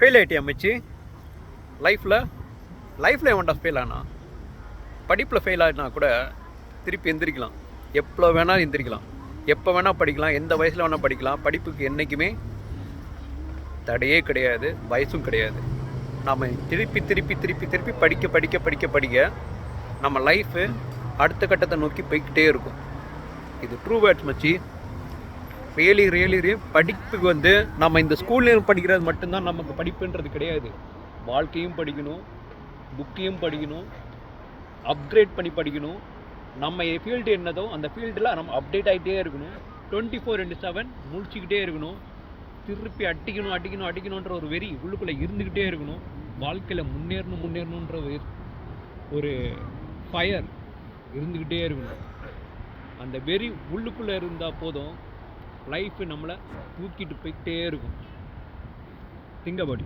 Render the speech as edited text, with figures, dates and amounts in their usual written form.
Fail ஆகிட்டியா மச்சி? லைஃப்பில் எவன்டா ஃபெயில் ஆனா? படிப்பில் ஃபெயில் ஆகினா கூட திருப்பி எந்திரிக்கலாம். எப்போ வேணால் எந்திரிக்கலாம், எப்போ வேணால் படிக்கலாம், எந்த வயசில் வேணால் படிக்கலாம். படிப்புக்கு என்றைக்குமே தடையே கிடையாது, வயசும் கிடையாது. நம்ம திருப்பி திருப்பி திருப்பி திருப்பி படிக்க படிக்க படிக்க படிக்க நம்ம லைஃபு அடுத்த கட்டத்தை நோக்கி போய்கிட்டே இருக்கும். இது ட்ரூ வேர்ட்ஸ் மச்சி. ரியலி ரியலி படிப்புக்கு வந்து நம்ம இந்த ஸ்கூல்லேயும் படிக்கிறது மட்டும்தான் நமக்கு படிப்புன்றது கிடையாது. வாழ்க்கையும் படிக்கணும், புக்கையும் படிக்கணும், அப்கிரேட் பண்ணி படிக்கணும். நம்ம ஃபீல்டு என்னதோ அந்த ஃபீல்டில் நம்ம அப்டேட் ஆகிட்டே இருக்கணும். 24/7 முடிச்சுக்கிட்டே இருக்கணும். திருப்பி அடிக்கணுன்ற ஒரு வெறி உள்ளுக்குள்ளே இருந்துக்கிட்டே இருக்கணும். வாழ்க்கையில் முன்னேறணுன்ற ஒரு ஃபயர் இருந்துக்கிட்டே இருக்கணும். அந்த வெறி உள்ளுக்குள்ளே இருந்தால் போதும், லைஃபு நம்மளை தூக்கிட்டு போய்கிட்டே இருக்கும். Think about it.